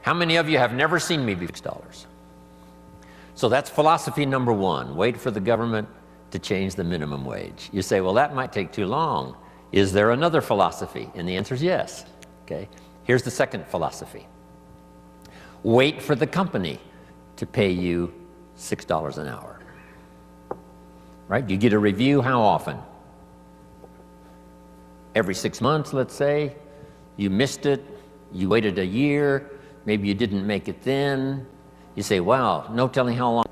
How many of you have never seen me before $6? So that's philosophy number one. Wait for the government to change the minimum wage. You say, well, that might take too long. Is there another philosophy? And the answer is yes. Okay. Here's the second philosophy. Wait for the company to pay you $6 an hour. Right? You get a review how often? Every 6 months, let's say. You missed it. You waited a year. Maybe you didn't make it then. You say, wow, no telling how long.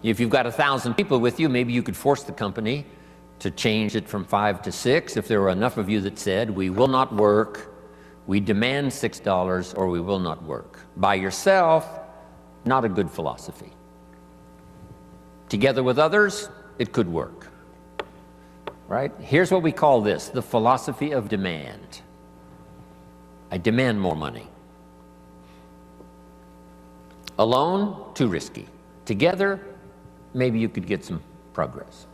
If you've got 1,000 people with you, maybe you could force the company to change it from 5 to 6 if there were enough of you that said, we will not work, we demand $6, or we will not work. By yourself, not a good philosophy. Together with others, it could work. Right? Here's what we call this, the philosophy of demand. I demand more money. Alone, too risky. Together, maybe you could get some progress.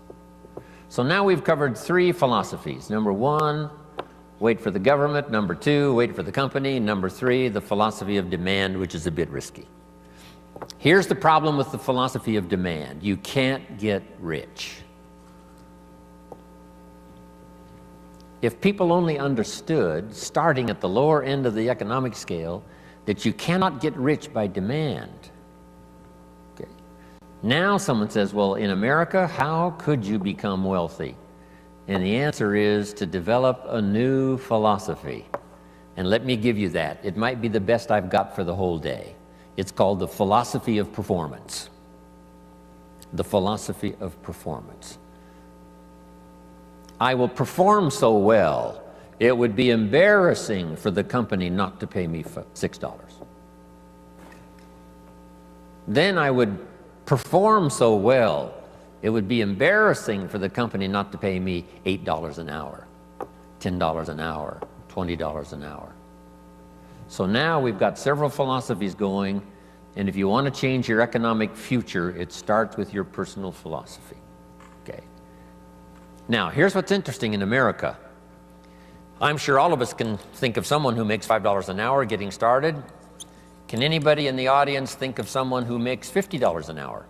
So now we've covered 3 philosophies. Number 1, wait for the government. Number 2, wait for the company. Number 3, the philosophy of demand, which is a bit risky. Here's the problem with the philosophy of demand. You can't get rich. If people only understood, starting at the lower end of the economic scale, that you cannot get rich by demand. Okay. Now someone says, well, in America, how could you become wealthy? And the answer is to develop a new philosophy. And let me give you that. It might be the best I've got for the whole day. It's called the philosophy of performance. The philosophy of performance. I will perform so well, it would be embarrassing for the company not to pay me $6. Then I would perform so well, it would be embarrassing for the company not to pay me $8 an hour, $10 an hour, $20 an hour. So now we've got several philosophies going, and if you want to change your economic future, it starts with your personal philosophy. Okay. Now, here's what's interesting in America. I'm sure all of us can think of someone who makes $5 an hour getting started. Can anybody in the audience think of someone who makes $50 an hour?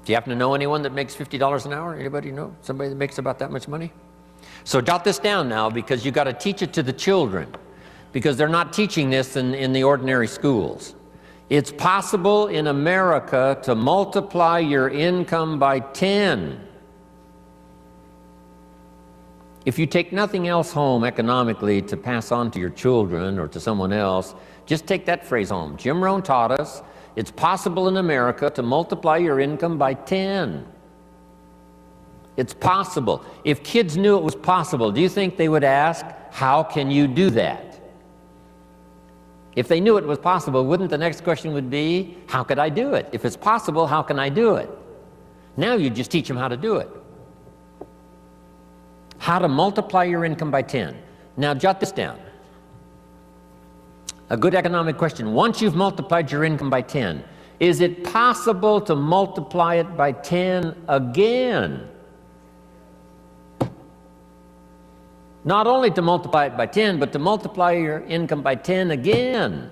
Do you happen to know anyone that makes $50 an hour? Anybody know somebody that makes about that much money? So jot this down now, because you've got to teach it to the children, because they're not teaching this in the ordinary schools. It's possible in America to multiply your income by 10. If you take nothing else home economically to pass on to your children or to someone else, just take that phrase home. Jim Rohn taught us it's possible in America to multiply your income by 10. It's possible. If kids knew it was possible, do you think they would ask, how can you do that? If they knew it was possible, wouldn't the next question would be, how could I do it? If it's possible, how can I do it? Now you just teach them how to do it. How to multiply your income by 10. Now jot this down. A good economic question. Once you've multiplied your income by 10, is it possible to multiply it by 10 again? Not only to multiply it by 10, but to multiply your income by 10 again.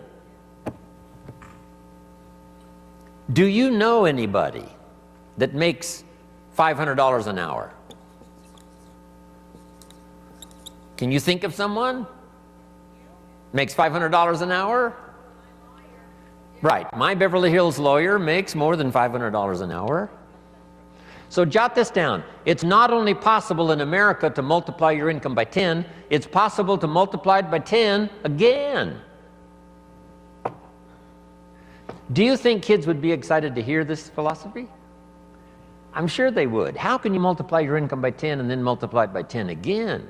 Do you know anybody that makes $500 an hour? Can you think of someone? Makes $500 an hour? Right, my Beverly Hills lawyer makes more than $500 an hour. So jot this down. It's not only possible in America to multiply your income by 10, it's possible to multiply it by 10 again. Do you think kids would be excited to hear this philosophy? I'm sure they would. How can you multiply your income by 10 and then multiply it by 10 again?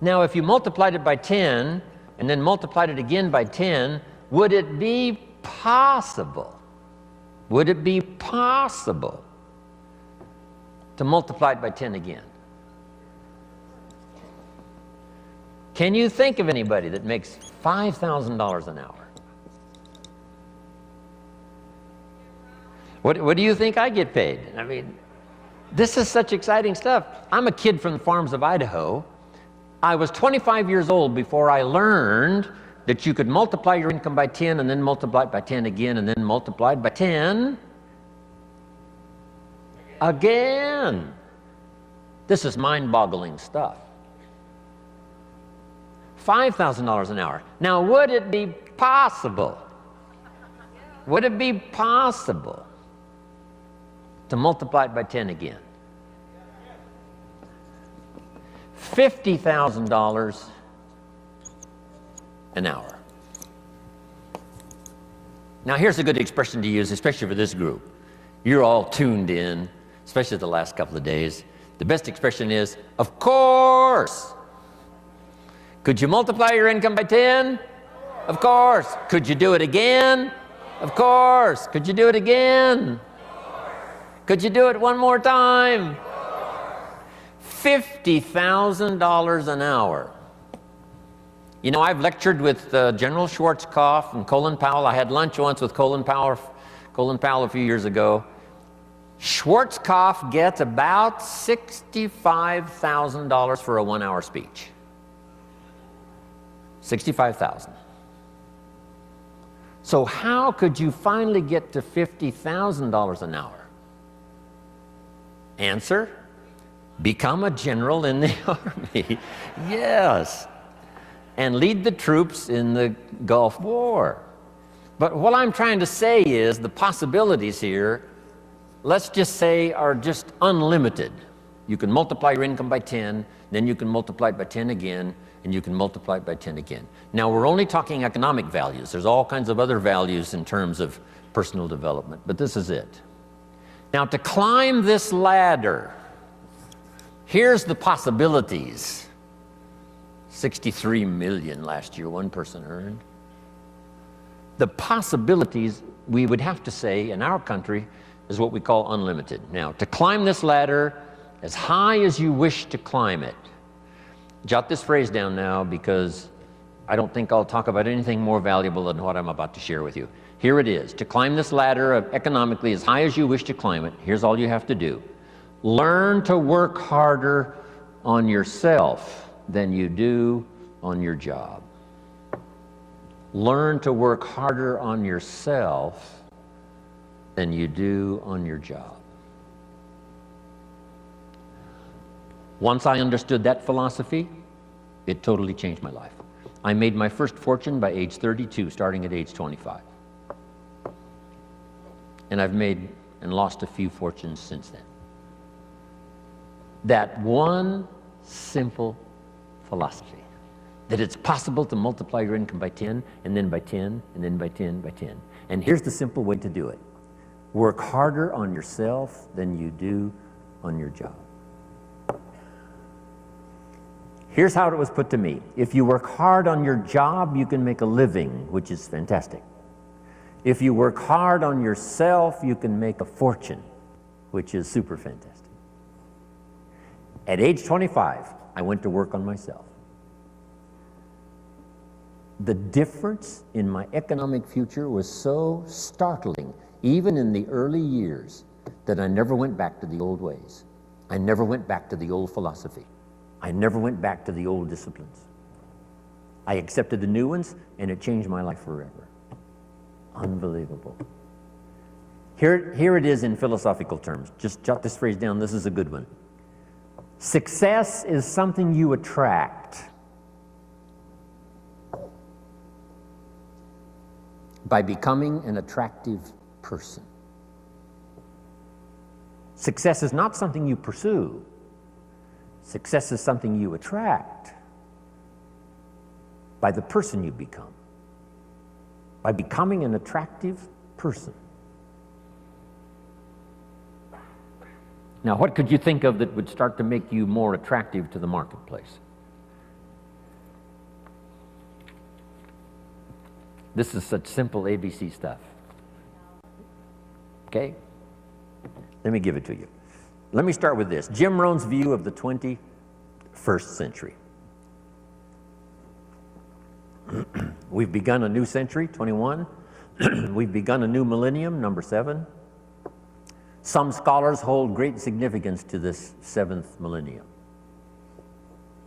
Now, if you multiplied it by 10 and then multiplied it again by 10, would it be possible? Would it be possible to multiply it by 10 again? Can you think of anybody that makes $5,000 an hour? What do you think I get paid? I mean, this is such exciting stuff. I'm a kid from the farms of Idaho. I was 25 years old before I learned that you could multiply your income by 10 and then multiply it by 10 again and then multiply it by 10 again. This is mind-boggling stuff. $5,000 an hour. Now, would it be possible? Would it be possible to multiply it by 10 again? $50,000 an hour. Now, here's a good expression to use, especially for this group. You're all tuned in, especially the last couple of days. The best expression is, of course. Could you multiply your income by 10? Of course. Could you do it again? Of course. Could you do it again? Could you do it one more time? $50,000 an hour. You know, I've lectured with General Schwarzkopf and Colin Powell. I had lunch once with Colin Powell a few years ago. Schwarzkopf gets about $65,000 for a 1-hour speech. $65,000. So how could you finally get to $50,000 an hour? Answer: become a general in the Army. Yes. And lead the troops in the Gulf War. But what I'm trying to say is the possibilities here, let's just say, are just unlimited. You can multiply your income by 10, then you can multiply it by 10 again, and you can multiply it by 10 again. Now, we're only talking economic values. There's all kinds of other values in terms of personal development, but this is it. Now, to climb this ladder, here's the possibilities. 63 million last year, one person earned. The possibilities, we would have to say, in our country, is what we call unlimited. Now, to climb this ladder as high as you wish to climb it. Jot this phrase down now, because I don't think I'll talk about anything more valuable than what I'm about to share with you. Here it is. To climb this ladder economically as high as you wish to climb it, here's all you have to do. Learn to work harder on yourself than you do on your job. Learn to work harder on yourself than you do on your job. Once I understood that philosophy, it totally changed my life. I made my first fortune by age 32, starting at age 25. And I've made and lost a few fortunes since then. That one simple philosophy, that it's possible to multiply your income by 10, and then by 10, and then by 10, by 10. And here's the simple way to do it. Work harder on yourself than you do on your job. Here's how it was put to me. If you work hard on your job, you can make a living, which is fantastic. If you work hard on yourself, you can make a fortune, which is super fantastic. At age 25, I went to work on myself. The difference in my economic future was so startling, even in the early years, that I never went back to the old ways. I never went back to the old philosophy. I never went back to the old disciplines. I accepted the new ones, and it changed my life forever. Unbelievable. Here it is in philosophical terms. Just jot this phrase down. This is a good one. Success is something you attract by becoming an attractive person. Success is not something you pursue. Success is something you attract by the person you become, by becoming an attractive person. Now, what could you think of that would start to make you more attractive to the marketplace? This is such simple ABC stuff. Okay? Let me give it to you. Let me start with this. Jim Rohn's view of the 21st century. We've begun a new century, 21. We've begun a new millennium, number 7. Some scholars hold great significance to this 7th millennium.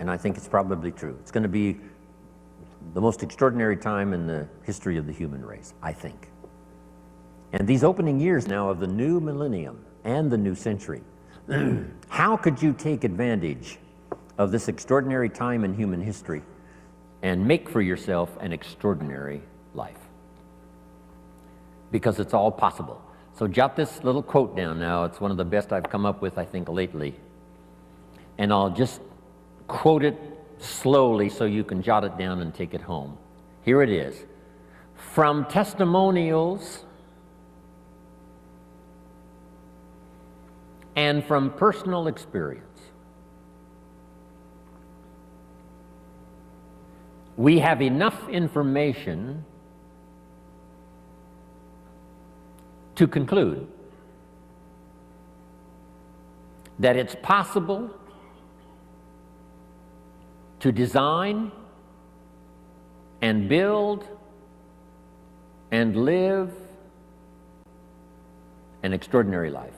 and I think it's probably true. It's going to be the most extraordinary time in the history of the human race, I think. And these opening years now of the new millennium and the new century, how could you take advantage of this extraordinary time in human history and make for yourself an extraordinary life? Because it's all possible. So jot this little quote down now. It's one of the best I've come up with, I think, lately. And I'll just quote it slowly so you can jot it down and take it home. Here it is. From testimonials and from personal experience, we have enough information to conclude that it's possible to design and build and live an extraordinary life.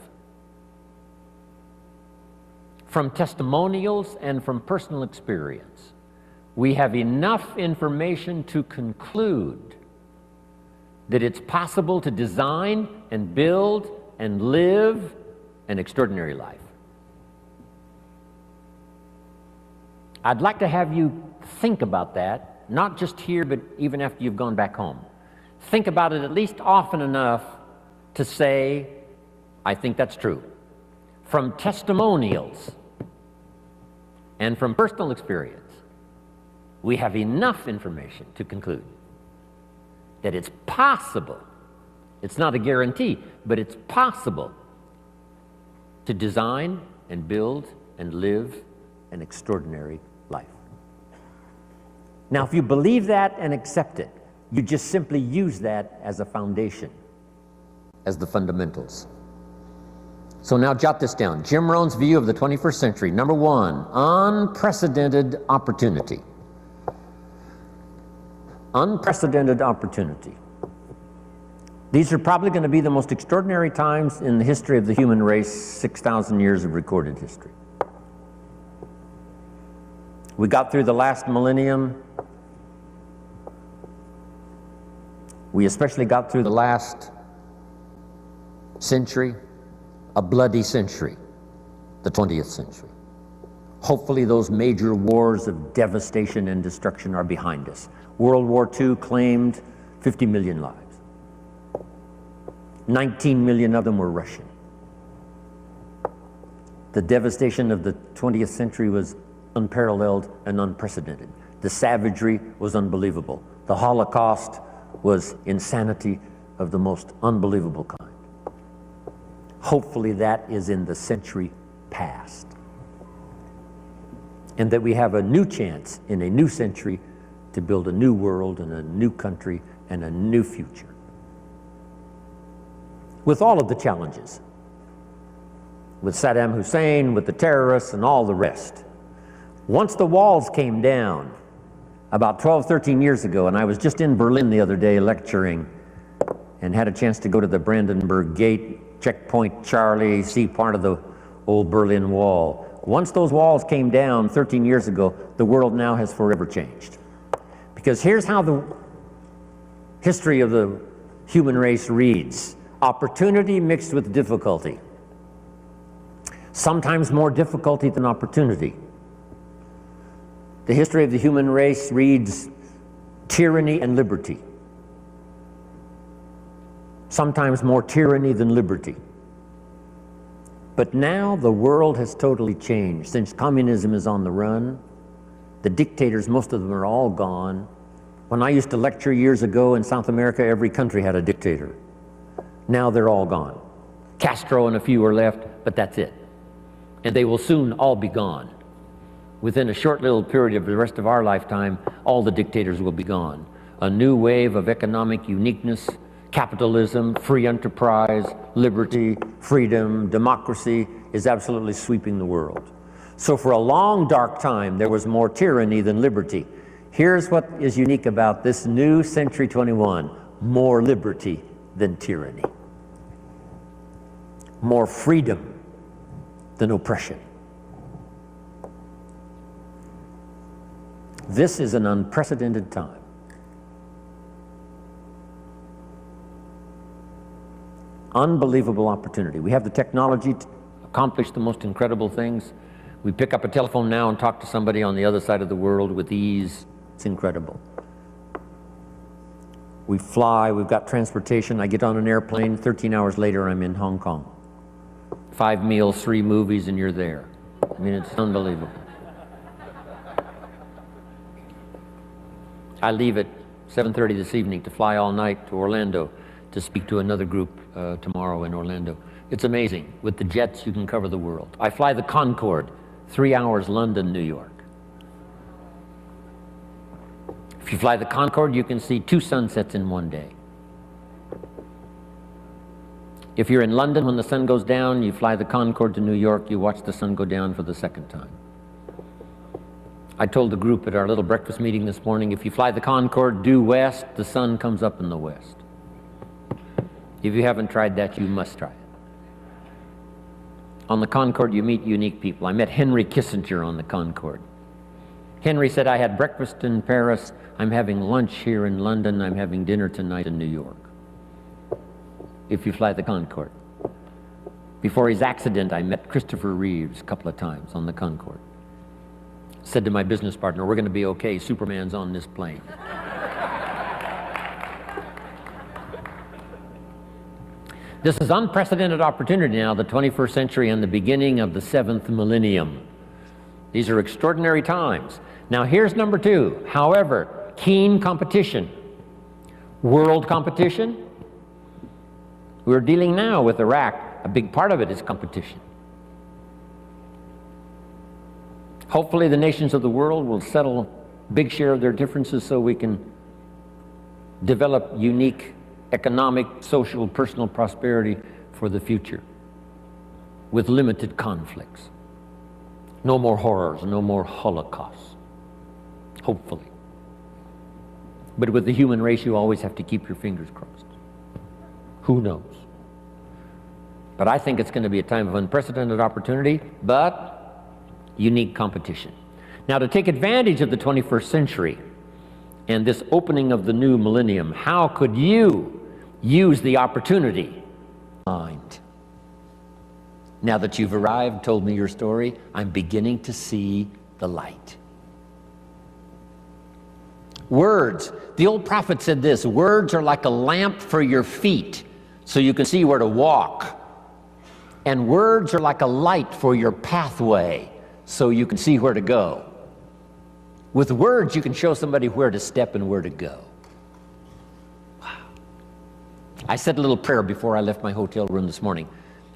From testimonials and from personal experience, we have enough information to conclude that it's possible to design and build and live an extraordinary life. I'd like to have you think about that, not just here, but even after you've gone back home. Think about it at least often enough to say, I think that's true. From testimonials and from personal experience, we have enough information to conclude that it's possible, it's not a guarantee, but it's possible to design and build and live an extraordinary life. Now, if you believe that and accept it, you just simply use that as a foundation, as the fundamentals. So now jot this down. Jim Rohn's view of the 21st century. Number one, unprecedented opportunity. Unprecedented opportunity. These are probably going to be the most extraordinary times in the history of the human race, 6,000 years of recorded history. We got through the last millennium. We especially got through the last century, a bloody century, the 20th century. Hopefully those major wars of devastation and destruction are behind us. World War II claimed 50 million lives. 19 million of them were Russian. The devastation of the 20th century was unparalleled and unprecedented. The savagery was unbelievable. The Holocaust was insanity of the most unbelievable kind. Hopefully that is in the century past. And that we have a new chance in a new century to build a new world and a new country and a new future. With all of the challenges. With Saddam Hussein, with the terrorists, and all the rest. Once the walls came down, about 12, 13 years ago, and I was just in Berlin the other day lecturing and had a chance to go to the Brandenburg Gate, Checkpoint Charlie, see part of the old Berlin Wall. Once those walls came down 13 years ago, the world now has forever changed. Because here's how the history of the human race reads. Opportunity mixed with difficulty. Sometimes more difficulty than opportunity. The history of the human race reads tyranny and liberty. Sometimes more tyranny than liberty. But now the world has totally changed. Since communism is on the run, the dictators, most of them are all gone. When I used to lecture years ago in South America, every country had a dictator. Now they're all gone. Castro and a few are left, but that's it. And they will soon all be gone. Within a short little period of the rest of our lifetime, all the dictators will be gone. A new wave of economic uniqueness, capitalism, free enterprise, liberty, freedom, democracy is absolutely sweeping the world. So for a long, dark time, there was more tyranny than liberty. Here's what is unique about this new Century 21, more liberty than tyranny. More freedom than oppression. This is an unprecedented time. Unbelievable opportunity. We have the technology to accomplish the most incredible things. We pick up a telephone now and talk to somebody on the other side of the world with ease. It's incredible. We fly, we've got transportation. I get on an airplane, 13 hours later I'm in Hong Kong. 5 meals, 3 movies, and you're there. I mean, it's unbelievable. I leave at 7:30 this evening to fly all night to Orlando to speak to another group tomorrow in Orlando. It's amazing. With the jets, you can cover the world. I fly the Concorde, 3 hours London, New York. If you fly the Concorde, you can see 2 sunsets in one day. If you're in London when the sun goes down, you fly the Concorde to New York, you watch the sun go down for the second time. I told the group at our little breakfast meeting this morning, if you fly the Concorde due west, the sun comes up in the west. If you haven't tried that, you must try it. On the Concorde, you meet unique people. I met Henry Kissinger on the Concorde. Henry said, I had breakfast in Paris, I'm having lunch here in London, I'm having dinner tonight in New York. If you fly the Concorde. Before his accident, I met Christopher Reeves a couple of times on the Concorde. Said to my business partner, we're going to be okay, Superman's on this plane. This is unprecedented opportunity now, the 21st century and the beginning of the 7th millennium. These are extraordinary times. Now here's number 2. However, keen competition. World competition. We're dealing now with Iraq. A big part of it is competition. Hopefully the nations of the world will settle a big share of their differences so we can develop unique economic, social, personal prosperity for the future with limited conflicts. No more horrors, no more holocausts, hopefully. But with the human race, you always have to keep your fingers crossed. Who knows? But I think it's going to be a time of unprecedented opportunity, but unique competition. Now, to take advantage of the 21st century and this opening of the new millennium, how could you use the opportunity? Mind. Now that you've arrived, told me your story, I'm beginning to see the light. Words. The old prophet said this, words are like a lamp for your feet, so you can see where to walk. And words are like a light for your pathway, so you can see where to go. With words, you can show somebody where to step and where to go. Wow. I said a little prayer before I left my hotel room this morning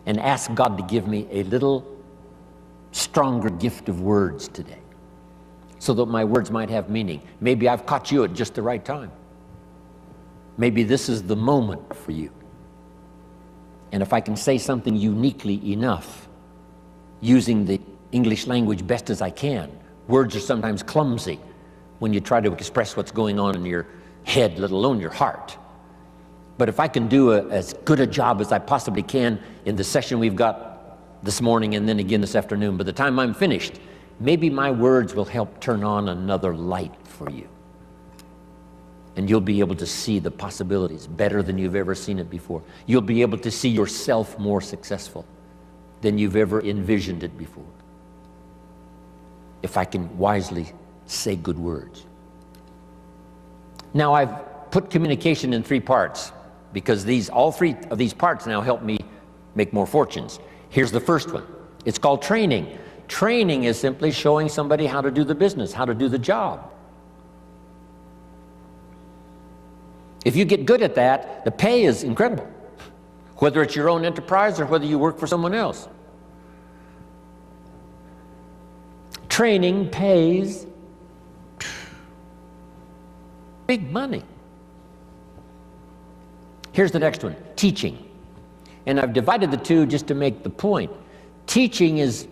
and asked God to give me a little stronger gift of words today so that my words might have meaning. Maybe I've caught you at just the right time. Maybe this is the moment for you. And if I can say something uniquely enough, using the English language best as I can, words are sometimes clumsy when you try to express what's going on in your head, let alone your heart. But if I can do as good a job as I possibly can in the session we've got this morning and then again this afternoon, by the time I'm finished, maybe my words will help turn on another light for you. And you'll be able to see the possibilities better than you've ever seen it before. You'll be able to see yourself more successful than you've ever envisioned it before. If I can wisely say good words. Now I've put communication in 3 parts because all 3 of these parts now help me make more fortunes. Here's the first one. It's called training. Training is simply showing somebody how to do the business, how to do the job. If you get good at that, the pay is incredible, whether it's your own enterprise or whether you work for someone else. Training pays big money. Here's the next one, teaching. And I've divided the 2 just to make the point. Teaching is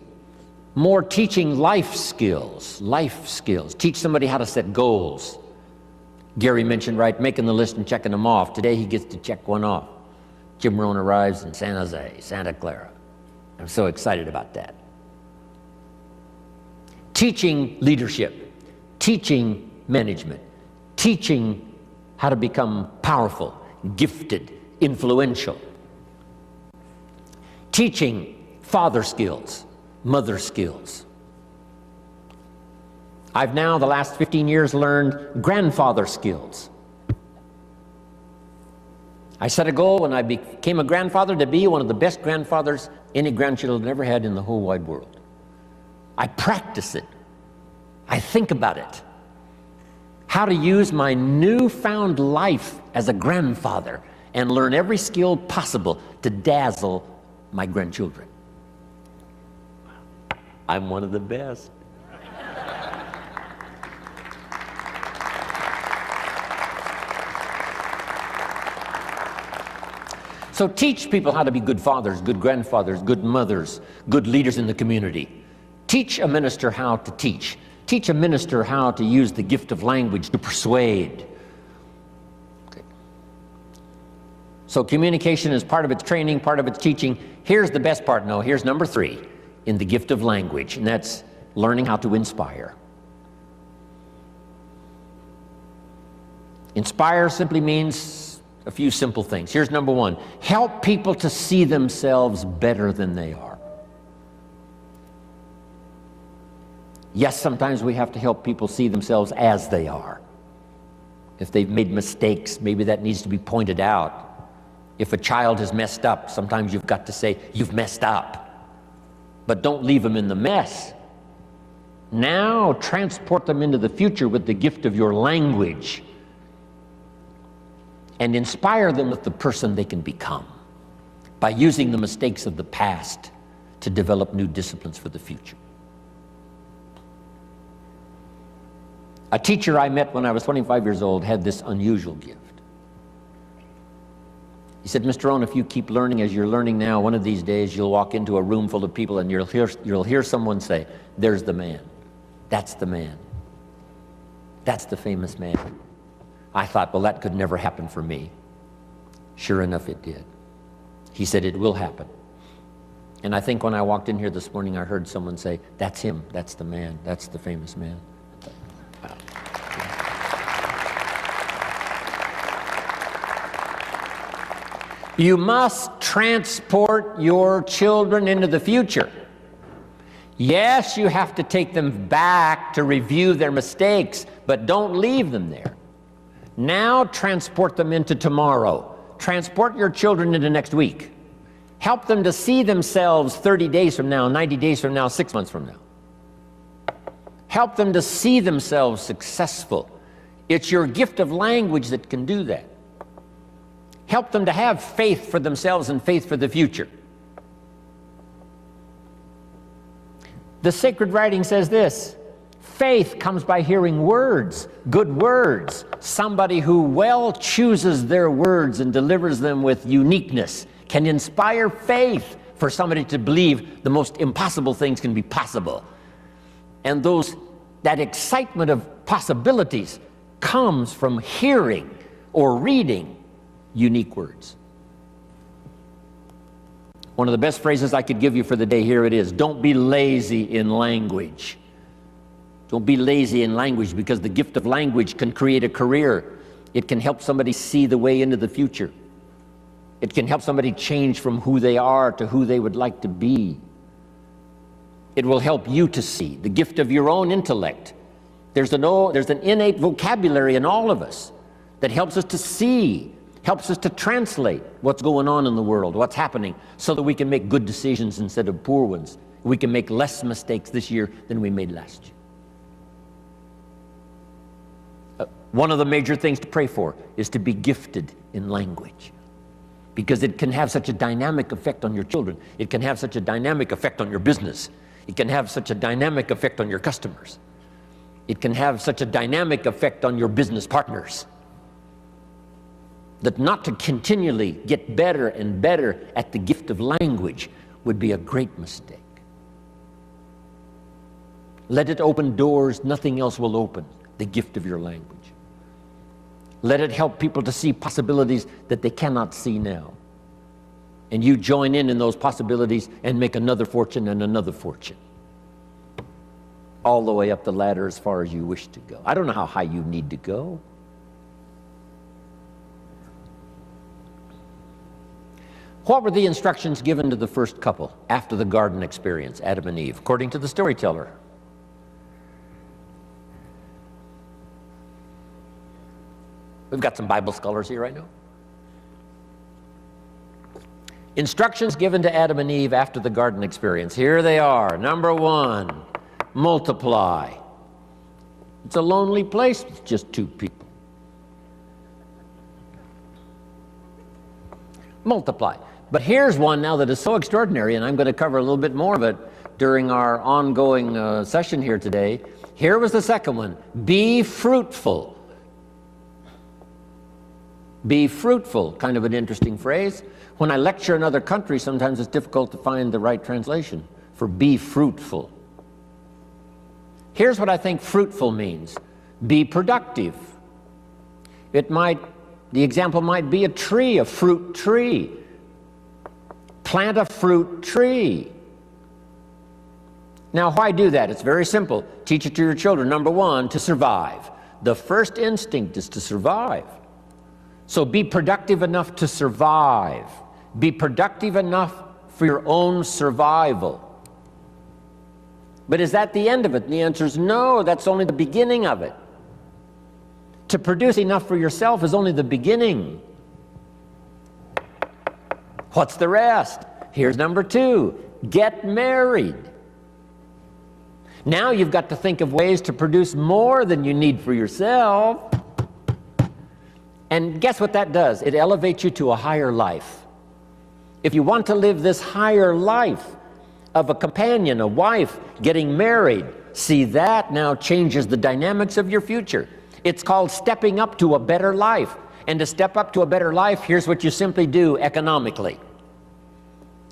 more teaching life skills. Teach somebody how to set goals. Gary mentioned, right, making the list and checking them off. Today he gets to check one off. Jim Rohn arrives in San Jose, Santa Clara. I'm so excited about that. Teaching leadership. teaching management, teaching how to become powerful, gifted, influential, teaching father skills, mother skills. I've now, the last 15 years, learned grandfather skills. I set a goal when I became a grandfather to be one of the best grandfathers any grandchildren ever had in the whole wide world. I practice it. I think about it. How to use my newfound life as a grandfather and learn every skill possible to dazzle my grandchildren. I'm one of the best. So teach people how to be good fathers, good grandfathers, good mothers, good leaders in the community. Teach a minister how to teach. Teach a minister how to use the gift of language to persuade. Okay. So communication is part of its training, part of its teaching. Here's the best part. No, here's number 3 in the gift of language, and that's learning how to inspire. Inspire simply means a few simple things. Here's number 1. Help people to see themselves better than they are. Yes, sometimes we have to help people see themselves as they are. If they've made mistakes, maybe that needs to be pointed out. If a child has messed up, sometimes you've got to say, you've messed up. But don't leave them in the mess. Now transport them into the future with the gift of your language and inspire them with the person they can become by using the mistakes of the past to develop new disciplines for the future. A teacher I met when I was 25 years old had this unusual gift. He said, Mr. Rohn, if you keep learning as you're learning now, one of these days you'll walk into a room full of people and you'll hear someone say, there's the man. That's the man. That's the famous man. I thought, well, that could never happen for me. Sure enough, it did. He said, it will happen. And I think when I walked in here this morning, I heard someone say, that's him, that's the man, that's the famous man. Wow. You must transport your children into the future. Yes, you have to take them back to review their mistakes, but don't leave them there. Now transport them into tomorrow. Transport your children into next week. Help them to see themselves 30 days from now, 90 days from now, 6 months from now. Help them to see themselves successful. It's your gift of language that can do that. Help them to have faith for themselves and faith for the future. The sacred writing says this: faith comes by hearing words, good words. Somebody who well chooses their words and delivers them with uniqueness can inspire faith for somebody to believe the most impossible things can be possible. And that excitement of possibilities comes from hearing or reading unique words. One of the best phrases I could give you for the day, here it is: don't be lazy in language. Don't be lazy in language, because the gift of language can create a career. It can help somebody see the way into the future. It can help somebody change from who they are to who they would like to be. It will help you to see the gift of your own intellect. There's an innate vocabulary in all of us that helps us to see, helps us to translate what's going on in the world, what's happening, so that we can make good decisions instead of poor ones. We can make less mistakes this year than we made last year. One of the major things to pray for is to be gifted in language, because it can have such a dynamic effect on your children. It can have such a dynamic effect on your business. It can have such a dynamic effect on your customers. It can have such a dynamic effect on your business partners, that not to continually get better and better at the gift of language would be a great mistake. Let it open doors nothing else will open, the gift of your language. Let it help people to see possibilities that they cannot see now. And you join in those possibilities and make another fortune and another fortune. all the way up the ladder as far as you wish to go. I don't know how high you need to go. What were the instructions given to the first couple after the garden experience, Adam and Eve, according to the storyteller? We've got some Bible scholars here, I know. Instructions given to Adam and Eve after the garden experience. Here they are. Number one, multiply. It's a lonely place with just two people. Multiply. But here's one now that is so extraordinary, and I'm going to cover a little bit more of it during our ongoing session here today. Here was the second one. Be fruitful. Be fruitful, kind of an interesting phrase. When I lecture in other countries, sometimes it's difficult to find the right translation for be fruitful. Here's what I think fruitful means. Be productive. The example might be a tree, a fruit tree. Plant a fruit tree. Now, why do that? It's very simple. Teach it to your children. Number one, to survive. The first instinct is to survive. So be productive enough to survive. Be productive enough for your own survival. But is that the end of it? And the answer is no, that's only the beginning of it. To produce enough for yourself is only the beginning. What's the rest? Here's number two, get married. Now you've got to think of ways to produce more than you need for yourself. And guess what that does? It elevates you to a higher life. If you want to live this higher life of a companion, a wife, getting married, see, that now changes the dynamics of your future. It's called stepping up to a better life. And to step up to a better life, here's what you simply do economically.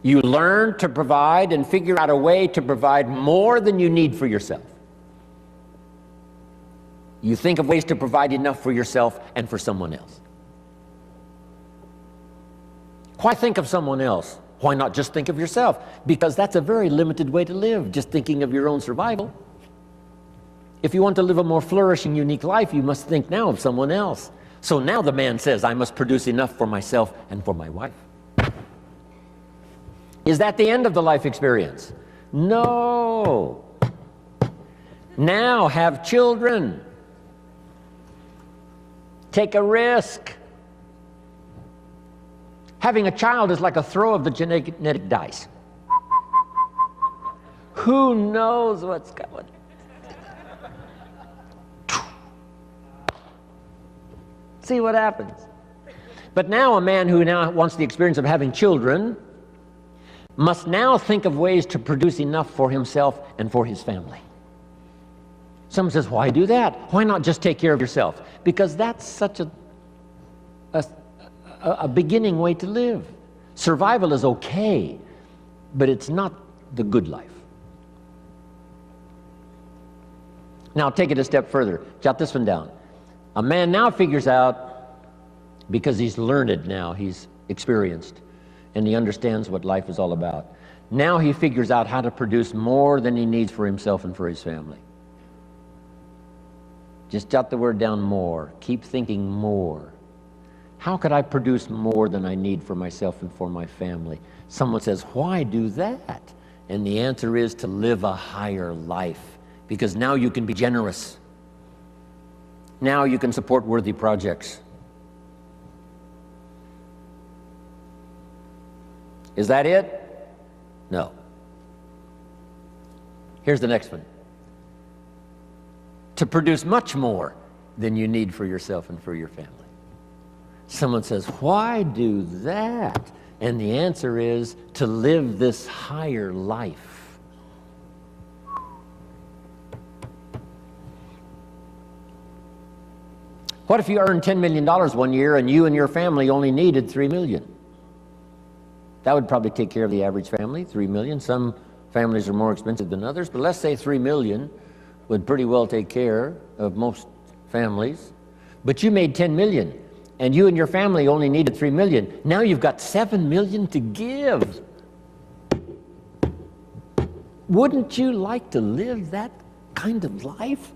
You learn to provide and figure out a way to provide more than you need for yourself. You think of ways to provide enough for yourself and for someone else. Why think of someone else? Why not just think of yourself? Because that's a very limited way to live, just thinking of your own survival. If you want to live a more flourishing, unique life, you must think now of someone else. So now the man says, I must produce enough for myself and for my wife. Is that the end of the life experience? No. Now have children. Take a risk. Having a child is like a throw of the genetic dice. Who knows what's going? See what happens. But now a man who now wants the experience of having children must now think of ways to produce enough for himself and for his family. Someone says, why do that? Why not just take care of yourself? Because that's such a beginning way to live. Survival is okay, but it's not the good life. Now take it a step further. Jot this one down. A man now figures out, because he's learned now, he's experienced, and he understands what life is all about. Now he figures out how to produce more than he needs for himself and for his family. Just jot the word down, more. Keep thinking more. How could I produce more than I need for myself and for my family? Someone says, why do that? And the answer is to live a higher life, because now you can be generous. Now you can support worthy projects. Is that it? No. Here's the next one. To produce much more than you need for yourself and for your family. Someone says, why do that? And the answer is to live this higher life. What if you earned $10 million one year and you and your family only needed $3 million? That would probably take care of the average family, $3 million. Some families are more expensive than others, but let's say $3 million would pretty well take care of most families. But you made $10 million, and you and your family only needed $3 million. Now you've got $7 million to give. Wouldn't you like to live that kind of life?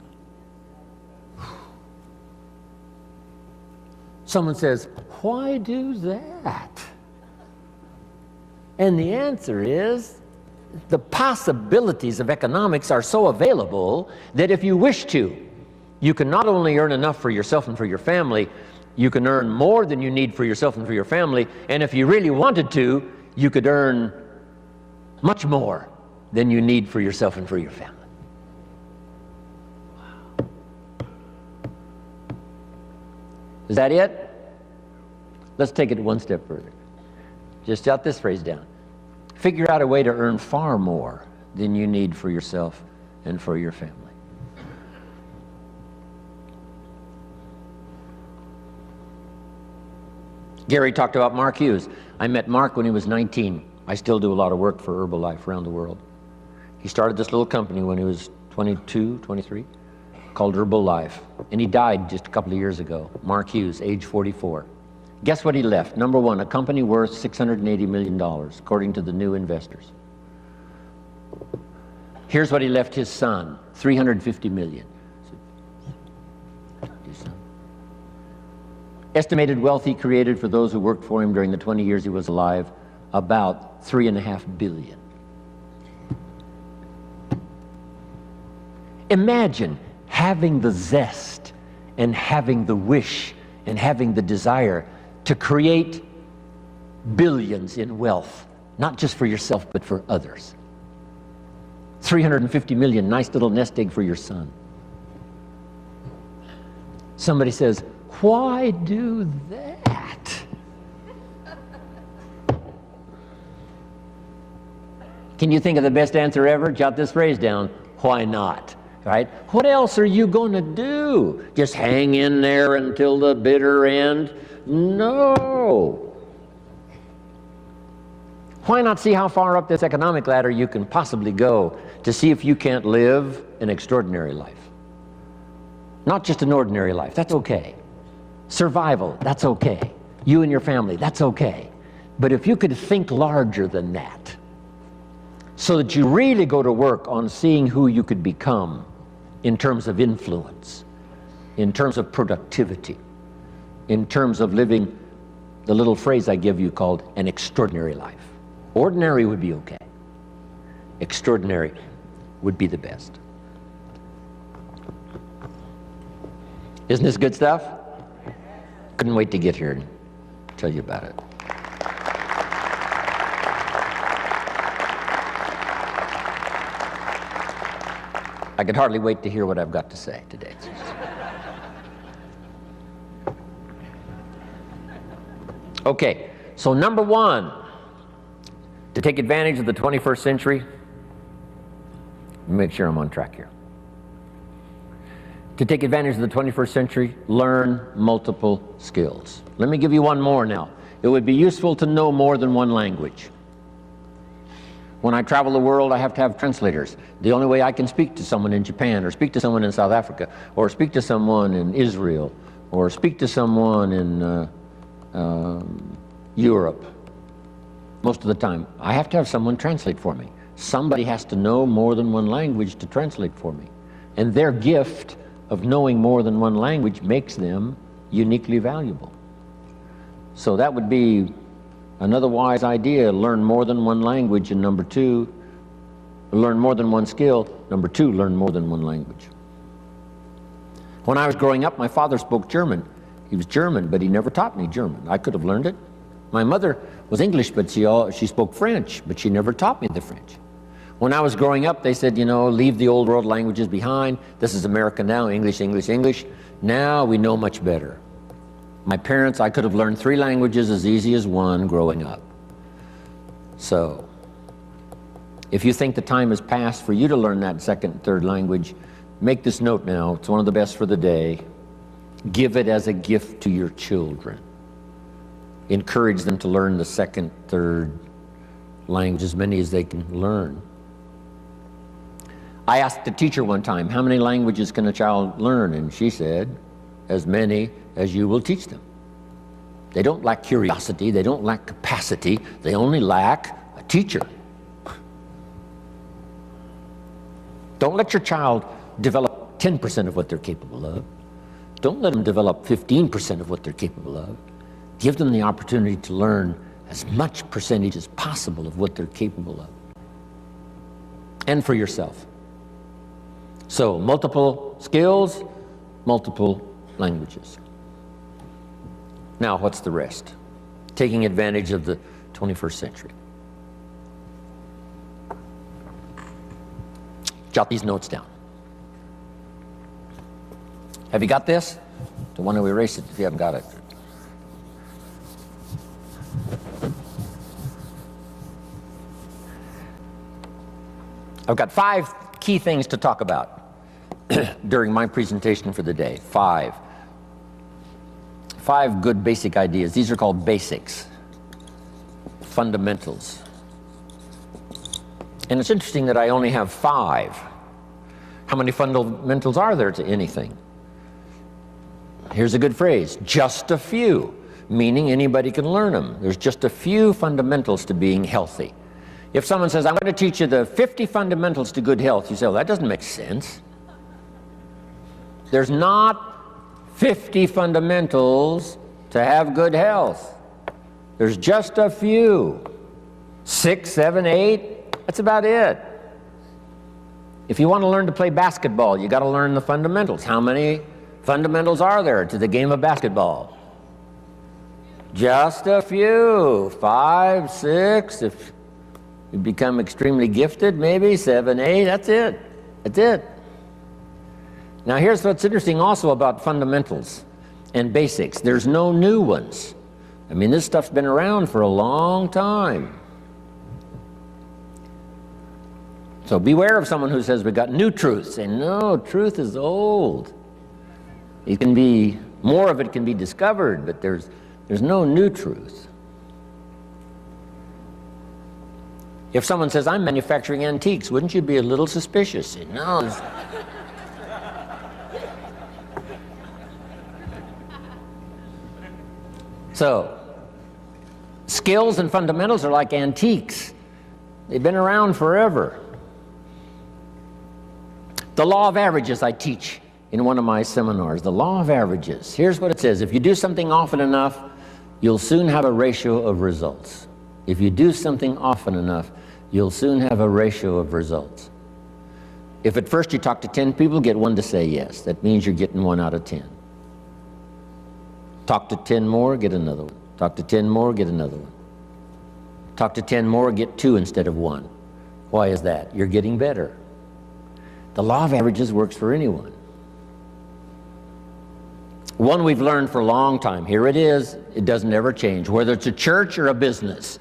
Someone says, why do that? And the answer is, the possibilities of economics are so available that if you wish to, you can not only earn enough for yourself and for your family, you can earn more than you need for yourself and for your family, and if you really wanted to, you could earn much more than you need for yourself and for your family. Wow. Is that it? Let's take it one step further. Just jot this phrase down. Figure out a way to earn far more than you need for yourself and for your family. Gary talked about Mark Hughes. I met Mark when he was 19. I still do a lot of work for Herbalife around the world. He started this little company when he was 22, 23, called Herbalife. And he died just a couple of years ago. Mark Hughes, age 44. Guess what he left? Number one, a company worth $680 million, according to the new investors. Here's what he left his son, $350 million. Estimated wealth he created for those who worked for him during the 20 years he was alive, about $3.5 billion. Imagine having the zest and having the wish and having the desire to create billions in wealth, not just for yourself, but for others. 350 million, nice little nest egg for your son. Somebody says, why do that? Can you think of the best answer ever? Jot this phrase down. Why not? Right? What else are you going to do? Just hang in there until the bitter end? No. Why not see how far up this economic ladder you can possibly go to see if you can't live an extraordinary life? Not just an ordinary life. That's okay. Survival, that's okay. You and your family, that's okay. But if you could think larger than that, so that you really go to work on seeing who you could become in terms of influence, in terms of productivity, in terms of living the little phrase I give you called an extraordinary life. Ordinary would be okay. Extraordinary would be the best. Isn't this good stuff? Couldn't wait to get here and tell you about it. I could hardly wait to hear what I've got to say today. Okay, so number one, to take advantage of the 21st century, make sure I'm on track here. To take advantage of the 21st century, learn multiple skills. Let me give you one more now. It would be useful to know more than one language. When I travel the world, I have to have translators. The only way I can speak to someone in Japan, or speak to someone in South Africa, or speak to someone in Israel, or speak to someone in Europe, most of the time, I have to have someone translate for me. Somebody has to know more than one language to translate for me. And their gift of knowing more than one language makes them uniquely valuable. So that would be another wise idea. Learn more than one language. And number two, learn more than one skill. Number two, learn more than one language. When I was growing up, my father spoke German. He was German, but he never taught me German. I could have learned it. My mother was English, but she spoke French, but she never taught me the French. When I was growing up, they said, you know, leave the old world languages behind. This is America now, English, English, English. Now we know much better. My parents, I could have learned 3 languages as easy as one growing up. So, if you think the time has passed for you to learn that second and third language, make this note now. It's one of the best for the day. Give it as a gift to your children. Encourage them to learn the second, third language, as many as they can learn. I asked a teacher one time, how many languages can a child learn? And she said, as many as you will teach them. They don't lack curiosity, they don't lack capacity, they only lack a teacher. Don't let your child develop 10% of what they're capable of. Don't let them develop 15% of what they're capable of. Give them the opportunity to learn as much percentage as possible of what they're capable of. And for yourself. So, multiple skills, multiple languages. Now, what's the rest? Taking advantage of the 21st century. Jot these notes down. Have you got this? Don't want to erase it if you haven't got it. I've got 5 key things to talk about during my presentation for the day. 5 good basic ideas. These are called basics, fundamentals. And it's interesting that I only have 5. How many fundamentals are there to anything? Here's a good phrase, just a few, meaning anybody can learn them. There's just a few fundamentals to being healthy. If someone says, I'm going to teach you the 50 fundamentals to good health, you say, well, that doesn't make sense. There's not 50 fundamentals to have good health. There's just a few. 6, 7, 8, that's about it. If you want to learn to play basketball, you got to learn the fundamentals. How many fundamentals are there to the game of basketball? Just a few. 5, 6, if you become extremely gifted, maybe 7, 8, that's it. That's it. Now here's what's interesting also about fundamentals and basics. There's no new ones. I mean, this stuff's been around for a long time. So beware of someone who says we got new truths. Say, no, truth is old. It can be, more of it can be discovered, but there's no new truth. If someone says, I'm manufacturing antiques, wouldn't you be a little suspicious? Say, no. So, skills and fundamentals are like antiques. They've been around forever. The law of averages I teach in one of my seminars. The law of averages. Here's what it says. If you do something often enough, you'll soon have a ratio of results. If you do something often enough, you'll soon have a ratio of results. If at first you talk to 10 people, get 1 to say yes. That means you're getting 1 out of 10. Talk to 10 more, get another one. Talk to 10 more, get another one. Talk to 10 more, get 2 instead of 1. Why is that? You're getting better. The law of averages works for anyone. One we've learned for a long time. Here it is. It doesn't ever change. Whether it's a church or a business,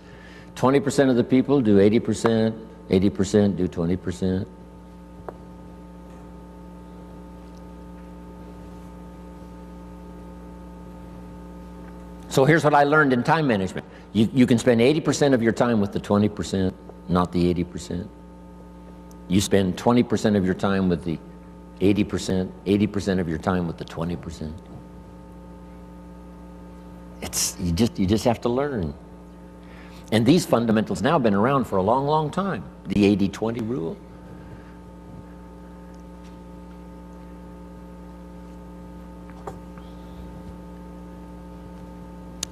20% of the people do 80%, 80% do 20%. So here's what I learned in time management. You can spend 80% of your time with the 20%, not the 80%. You spend 20% of your time with the 80%, 80% of your time with the 20%. You just have to learn. And these fundamentals now have been around for a long, long time. The 80-20 rule.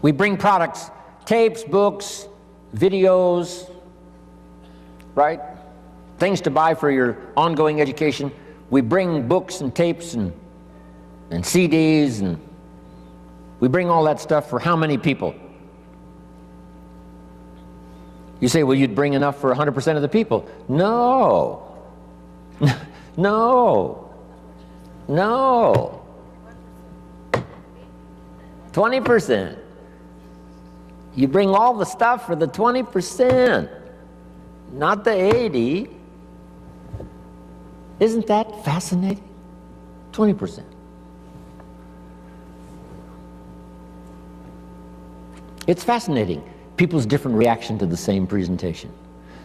We bring products, tapes, books, videos, right? Things to buy for your ongoing education. We bring books and tapes and CDs, and we bring all that stuff for how many people? You say, well, you'd bring enough for 100% of the people. No. No. No. 20%. You bring all the stuff for the 20%, not the 80%. Isn't that fascinating? 20%. It's fascinating, people's different reaction to the same presentation.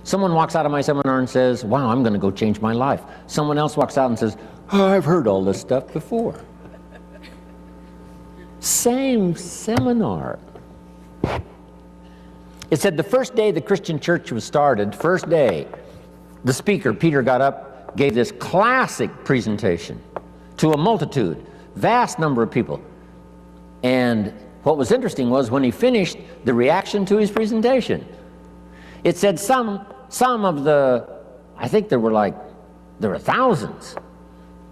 Someone walks out of my seminar and says, wow, I'm going to go change my life. Someone else walks out and says, oh, I've heard all this stuff before. Same seminar. It said the first day the Christian church was started, first day, the speaker, Peter, got up gave this classic presentation to a multitude, vast number of people. And what was interesting was when he finished, the reaction to his presentation. It said some of the, I think there were thousands.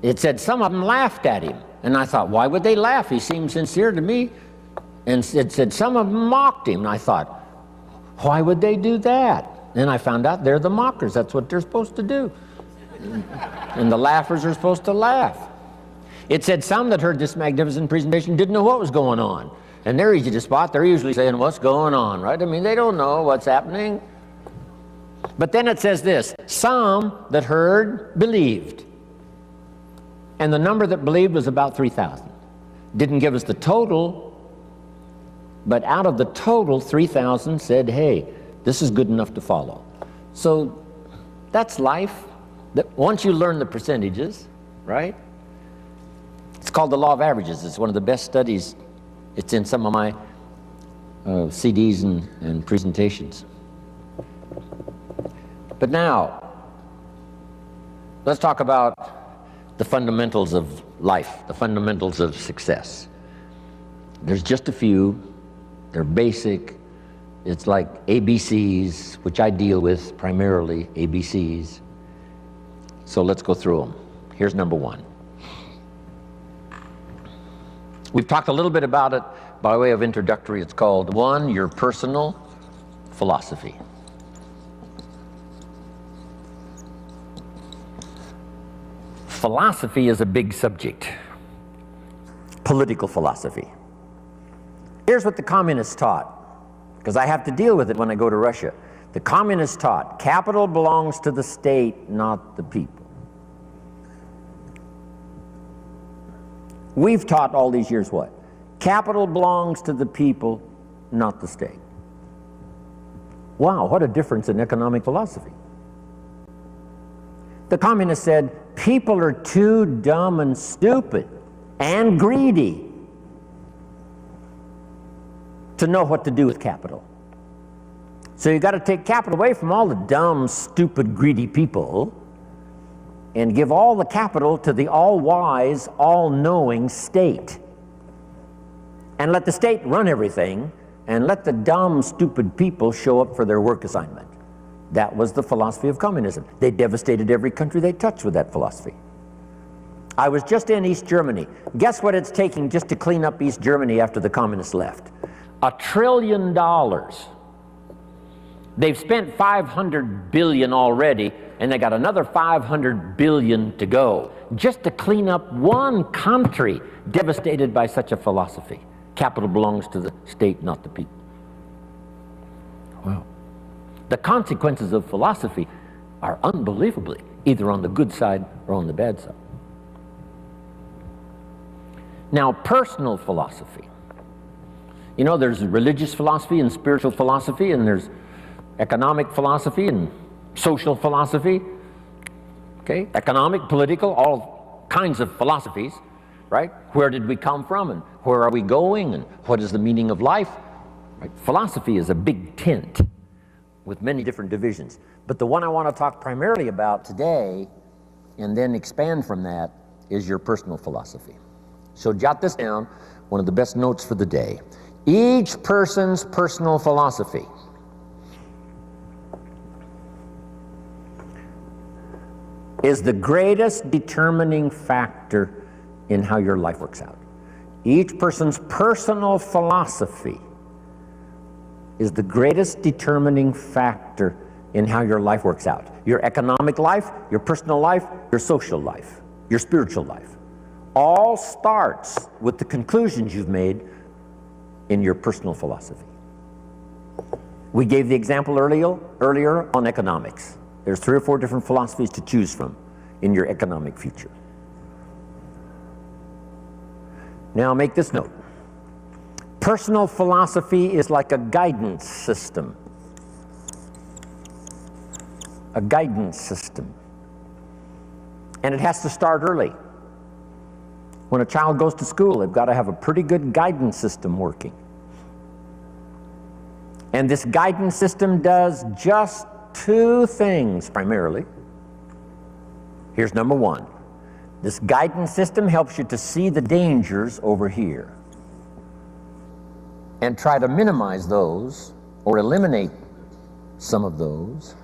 It said some of them laughed at him. And I thought, why would they laugh? He seemed sincere to me. And it said some of them mocked him. And I thought, why would they do that? And I found out they're the mockers. That's what they're supposed to do. And the laughers are supposed to laugh. It said some that heard this magnificent presentation didn't know what was going on. And they're easy to spot. They're usually saying, what's going on, right? I mean, they don't know what's happening. But then it says this, some that heard believed. And the number that believed was about 3,000. Didn't give us the total, but out of the total, 3,000 said, hey, this is good enough to follow. So that's life. Once you learn the percentages, right? It's called the law of averages. It's one of the best studies. It's in some of my CDs and presentations. But now, let's talk about the fundamentals of life, the fundamentals of success. There's just a few. They're basic. It's like ABCs, which I deal with primarily, ABCs. So let's go through them. Here's number one. We've talked a little bit about it by way of introductory. It's called, one, your personal philosophy. Philosophy is a big subject. Political philosophy. Here's what the communists taught, because I have to deal with it when I go to Russia. The communists taught, capital belongs to the state, not the people. We've taught all these years what? Capital belongs to the people, not the state. Wow, what a difference in economic philosophy. The communists said, people are too dumb and stupid and greedy to know what to do with capital. So you got to take capital away from all the dumb, stupid, greedy people and give all the capital to the all-wise, all-knowing state. And let the state run everything, and let the dumb, stupid people show up for their work assignment. That was the philosophy of communism. They devastated every country they touched with that philosophy. I was just in East Germany. Guess what it's taking just to clean up East Germany after the communists left? $1 trillion. They've spent $500 billion already, and they got another $500 billion to go, just to clean up one country devastated by such a philosophy. Capital belongs to the state, not the people. Wow. The consequences of philosophy are unbelievably either on the good side or on the bad side. Now, personal philosophy. You know, there's religious philosophy and spiritual philosophy, and there's economic philosophy and social philosophy. Okay, economic, political, all kinds of philosophies, right? Where did we come from, and where are we going, and what is the meaning of life? Right? Philosophy is a big tent with many different divisions. But the one I want to talk primarily about today, and then expand from that, is your personal philosophy. So jot this down, one of the best notes for the day. Each person's personal philosophy is the greatest determining factor in how your life works out. Each person's personal philosophy is the greatest determining factor in how your life works out. Your economic life, your personal life, your social life, your spiritual life. All starts with the conclusions you've made in your personal philosophy. We gave the example earlier on economics. There's 3 or 4 different philosophies to choose from in your economic future. Now make this note. Personal philosophy is like a guidance system. A guidance system. And it has to start early. When a child goes to school, they've got to have a pretty good guidance system working. And this guidance system does just 2 things primarily. Here's number one. This guidance system helps you to see the dangers over here and try to minimize those or eliminate some of those.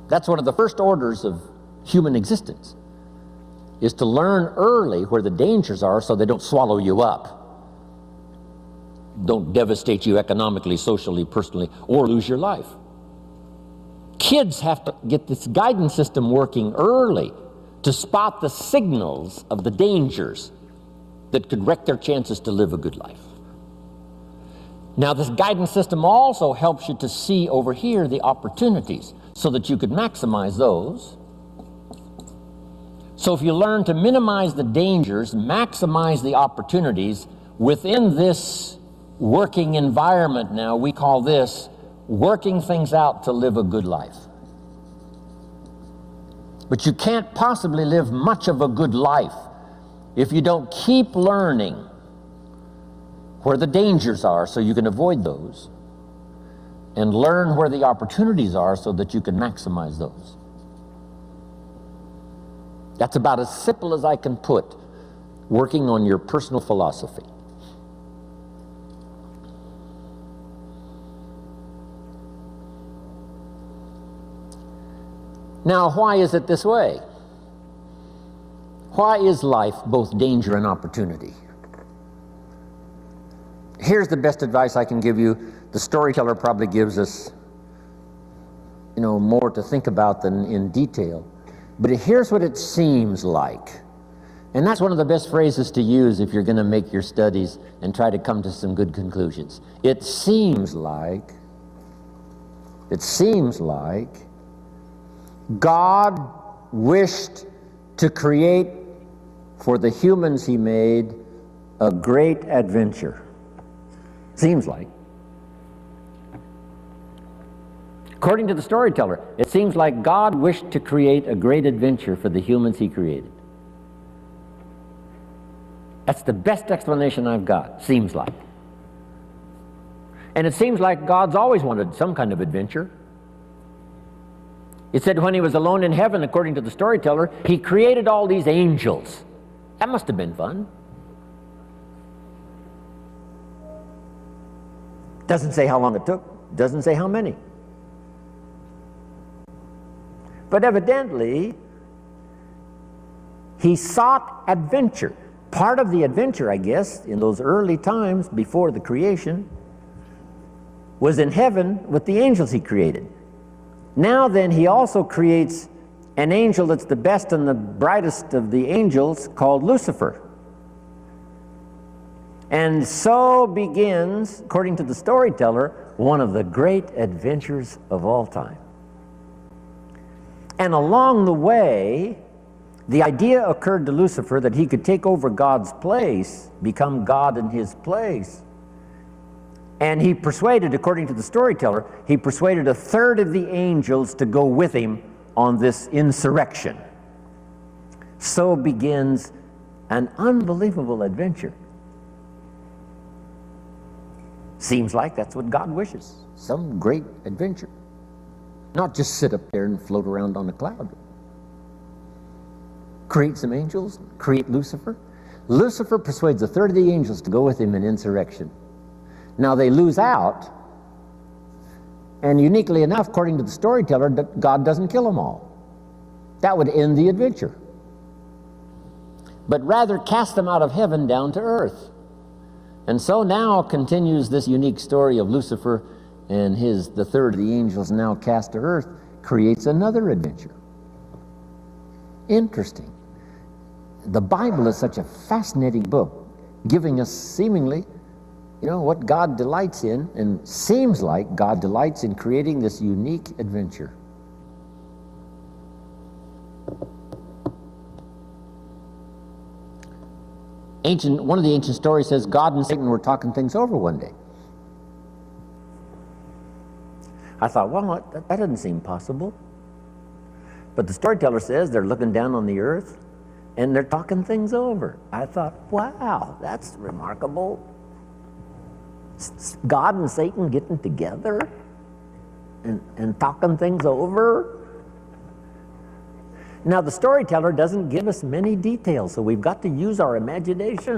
That's one of the first orders of human existence, is to learn early where the dangers are so they don't swallow you up, don't devastate you economically, socially, personally, or lose your life. Kids have to get this guidance system working early to spot the signals of the dangers that could wreck their chances to live a good life. Now, this guidance system also helps you to see over here the opportunities so that you could maximize those. So if you learn to minimize the dangers, maximize the opportunities within this working environment now, we call this working things out to live a good life. But you can't possibly live much of a good life if you don't keep learning where the dangers are so you can avoid those, and learn where the opportunities are so that you can maximize those. That's about as simple as I can put working on your personal philosophy. Now, why is it this way? Why is life both danger and opportunity? Here's the best advice I can give you. The storyteller probably gives us, more to think about than in detail. But here's what it seems like. And that's one of the best phrases to use if you're going to make your studies and try to come to some good conclusions. It seems like God wished to create for the humans he made a great adventure. Seems like. According to the storyteller, it seems like God wished to create a great adventure for the humans he created. That's the best explanation I've got, seems like. And it seems like God's always wanted some kind of adventure. It said when he was alone in heaven, according to the storyteller, he created all these angels. That must have been fun. Doesn't say how long it took, doesn't say how many. But evidently, he sought adventure. Part of the adventure, I guess, in those early times before the creation, was in heaven with the angels he created. Now then, he also creates an angel that's the best and the brightest of the angels, called Lucifer. And so begins, according to the storyteller, one of the great adventures of all time. And along the way, the idea occurred to Lucifer that he could take over God's place, become God in his place. And he persuaded, according to the storyteller, he persuaded a third of the angels to go with him on this insurrection. So begins an unbelievable adventure. Seems like that's what God wishes, some great adventure. Not just sit up there and float around on a cloud. Create some angels, create Lucifer. Lucifer persuades a third of the angels to go with him in insurrection. Now they lose out, and uniquely enough, according to the storyteller, God doesn't kill them all. That would end the adventure. But rather cast them out of heaven down to earth. And so now continues this unique story of Lucifer and the third of the angels now cast to earth, creates another adventure. Interesting. The Bible is such a fascinating book, giving us seemingly, what God delights in, and seems like God delights in creating this unique adventure. One of the ancient stories says God and Satan were talking things over one day. I thought, well, that doesn't seem possible. But the storyteller says they're looking down on the earth and they're talking things over. I thought, wow, that's remarkable. God and Satan getting together and talking things over. Now, the storyteller doesn't give us many details, so we've got to use our imagination.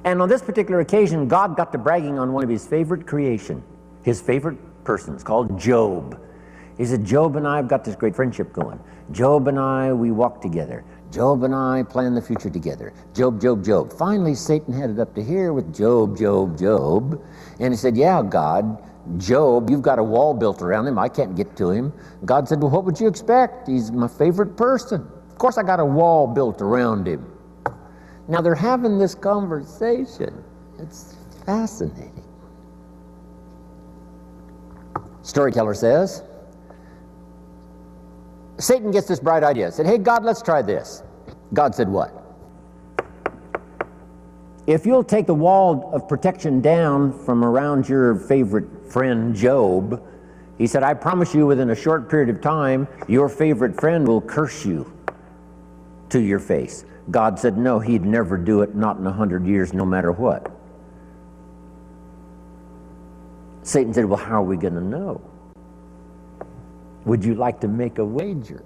And on this particular occasion, God got to bragging on one of his favorite creation, his favorite persons, called Job. He said, Job and I have got this great friendship going. Job and I, we walk together. Job and I plan the future together. Job, Job, Job. Finally, Satan headed up to here with Job, Job, Job. And he said, yeah, God, Job, you've got a wall built around him. I can't get to him. God said, well, what would you expect? He's my favorite person. Of course, I got a wall built around him. Now, they're having this conversation. It's fascinating. Storyteller says, Satan gets this bright idea. Said, hey, God, let's try this. God said what? If you'll take the wall of protection down from around your favorite friend Job, he said, I promise you within a short period of time, your favorite friend will curse you to your face. God said, no, he'd never do it, not in 100 years, no matter what. Satan said, well, how are we going to know? Would you like to make a wager?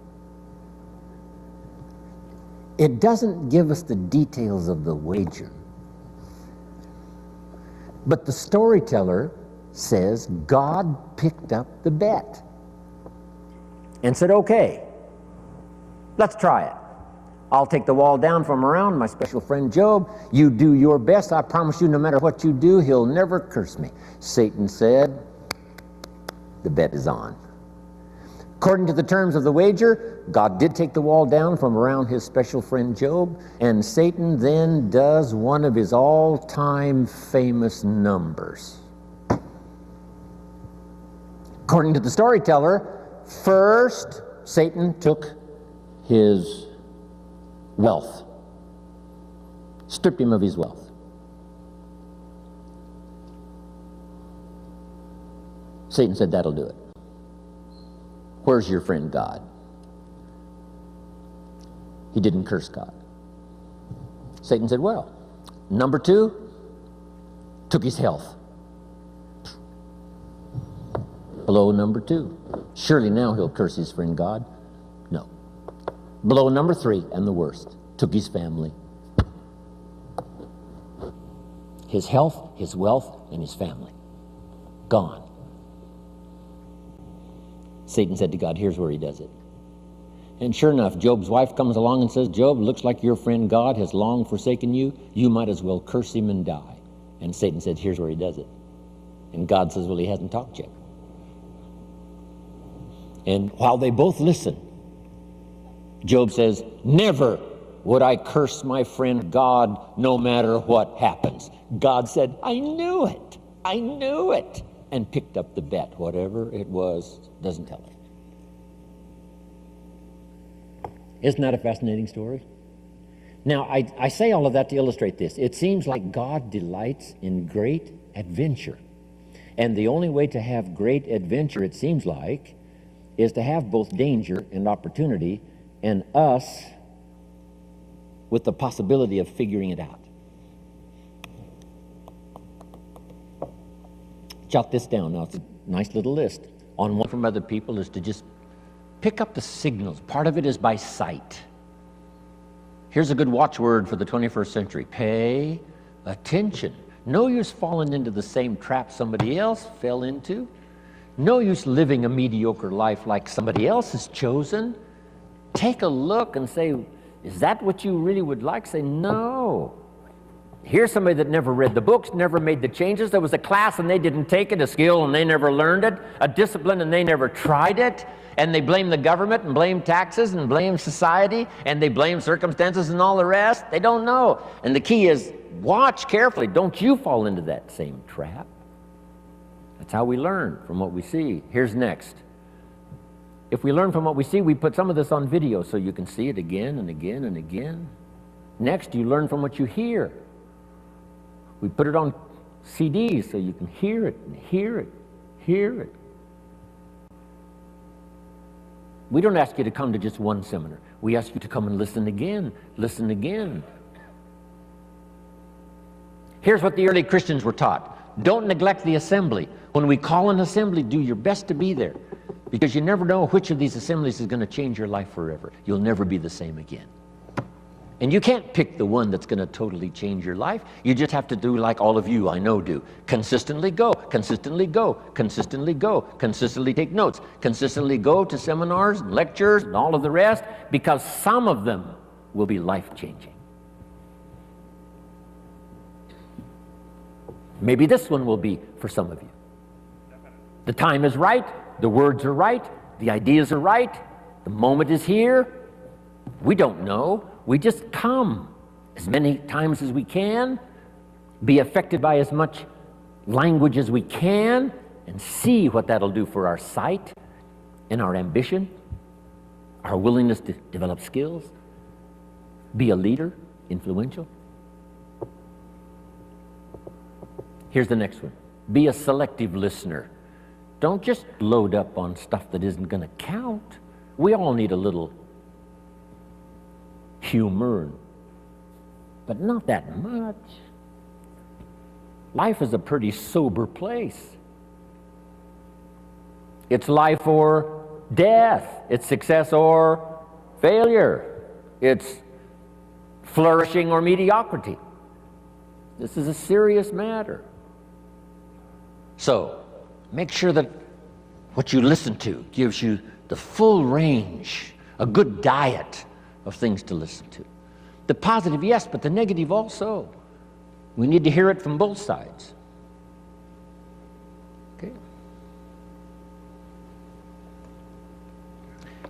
It doesn't give us the details of the wager. But the storyteller says God picked up the bet and said, okay, let's try it. I'll take the wall down from around my special friend Job. You do your best. I promise you, no matter what you do, he'll never curse me. Satan said, the bet is on. According to the terms of the wager, God did take the wall down from around his special friend Job, and Satan then does one of his all-time famous numbers. According to the storyteller, first Satan took his wealth, stripped him of his wealth. Satan said, that'll do it. Where's your friend God? He didn't curse God. Satan said, well, number two, took his health. Blow number two. Surely now he'll curse his friend God. No. Blow number three, and the worst, took his family. His health, his wealth, and his family. Gone. Satan said to God, here's where he does it. And sure enough, Job's wife comes along and says, Job, looks like your friend God has long forsaken you. You might as well curse him and die. And Satan said, here's where he does it. And God says, well, he hasn't talked yet. And while they both listen, Job says, never would I curse my friend God no matter what happens. God said, I knew it. I knew it. And picked up the bet. Whatever it was, doesn't tell it. Isn't that a fascinating story? Now, I say all of that to illustrate this. It seems like God delights in great adventure. And the only way to have great adventure, it seems like, is to have both danger and opportunity, and us with the possibility of figuring it out. Jot this down. Now, it's a nice little list. On one from other people is to just pick up the signals. Part of it is by sight. Here's a good watchword for the 21st century. Pay attention. No use falling into the same trap somebody else fell into. No use living a mediocre life like somebody else has chosen. Take a look and say, is that what you really would like? Say, no. Here's somebody that never read the books, never made the changes. There was a class and they didn't take it, a skill and they never learned it, a discipline and they never tried it, and they blame the government and blame taxes and blame society and they blame circumstances and all the rest. They don't know. And the key is, watch carefully. Don't you fall into that same trap. That's how we learn, from what we see. Here's next. If we learn from what we see, we put some of this on video so you can see it again and again and again. Next, you learn from what you hear. We put it on CDs so you can hear it and hear it, hear it. We don't ask you to come to just one seminar. We ask you to come and listen again, listen again. Here's what the early Christians were taught. Don't neglect the assembly. When we call an assembly, do your best to be there, because you never know which of these assemblies is going to change your life forever. You'll never be the same again. And you can't pick the one that's going to totally change your life. You just have to do like all of you I know do. Consistently go, consistently go, consistently go, consistently take notes, consistently go to seminars, and lectures, and all of the rest, because some of them will be life-changing. Maybe this one will be for some of you. The time is right, the words are right, the ideas are right, the moment is here. We don't know. We just come as many times as we can, be affected by as much language as we can, and see what that'll do for our sight and our ambition, our willingness to develop skills, be a leader, influential. Here's the next one. Be a selective listener. Don't just load up on stuff that isn't going to count. We all need a little humor, but not that much. Life is a pretty sober place. It's life or death. It's success or failure. It's flourishing or mediocrity. This is a serious matter. So, make sure that what you listen to gives you the full range, a good diet of things to listen to. The positive, yes, but the negative also. We need to hear it from both sides. Okay.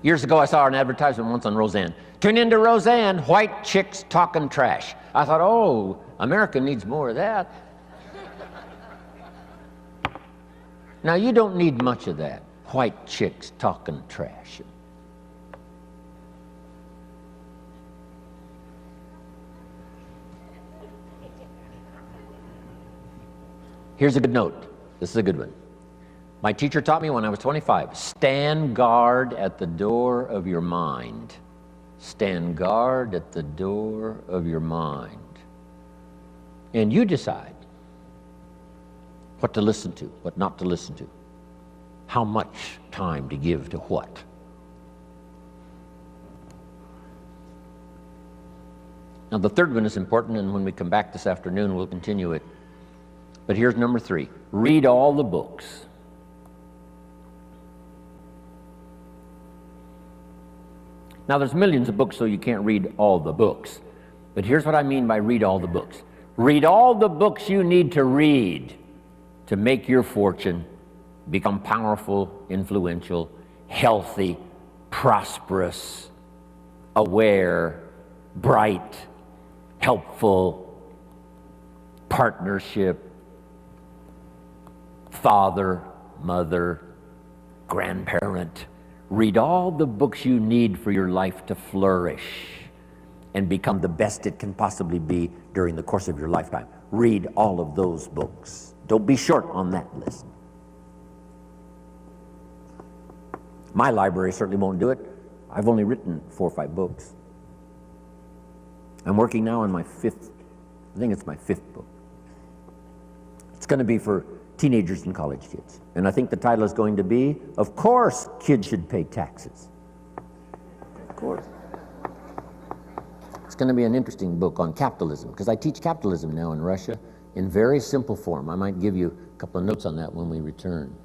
Years ago, I saw an advertisement once on Roseanne. Tune into Roseanne, white chicks talking trash. I thought, oh, America needs more of that. Now, you don't need much of that. White chicks talking trash. Here's a good note. This is a good one. My teacher taught me when I was 25, stand guard at the door of your mind. Stand guard at the door of your mind. And you decide what to listen to, what not to listen to, how much time to give to what. Now, the third one is important, and when we come back this afternoon, we'll continue it. But here's number 3. Read all the books. Now, there's millions of books, so you can't read all the books. But here's what I mean by read all the books. Read all the books you need to read to make your fortune, become powerful, influential, healthy, prosperous, aware, bright, helpful, partnership, father, mother, grandparent. Read all the books you need for your life to flourish and become the best it can possibly be during the course of your lifetime. Read all of those books. Don't be short on that list. My library certainly won't do it. I've only written 4 or 5 books. I'm working now on my 5th, I think it's my 5th book. It's going to be for teenagers and college kids. And I think the title is going to be, of course, kids should pay taxes. Of course. It's going to be an interesting book on capitalism, because I teach capitalism now in Russia in very simple form. I might give you a couple of notes on that when we return.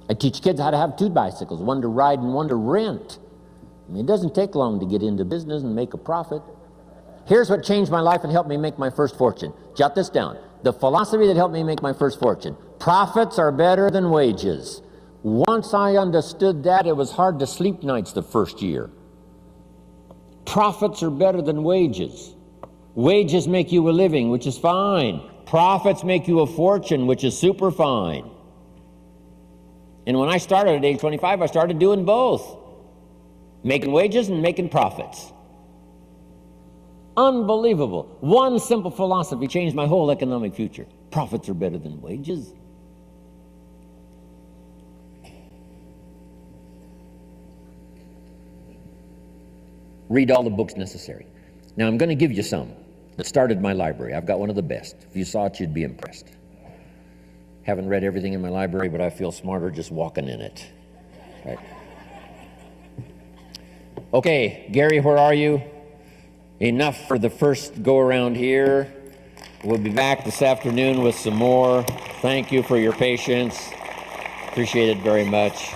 I teach kids how to have 2 bicycles, one to ride and one to rent. I mean, it doesn't take long to get into business and make a profit. Here's what changed my life and helped me make my first fortune. Jot this down. The philosophy that helped me make my first fortune. Profits are better than wages. Once I understood that, it was hard to sleep nights the first year. Profits are better than wages. Wages make you a living, which is fine. Profits make you a fortune, which is super fine. And when I started at age 25, I started doing both. Making wages and making profits. Unbelievable. One simple philosophy changed my whole economic future. Profits are better than wages. Read all the books necessary. Now, I'm going to give you some that started my library. I've got one of the best. If you saw it, you'd be impressed. Haven't read everything in my library, but I feel smarter just walking in it. Right. Okay, Gary, where are you? Enough for the first go around here. We'll be back this afternoon with some more. Thank you for your patience. Appreciate it very much.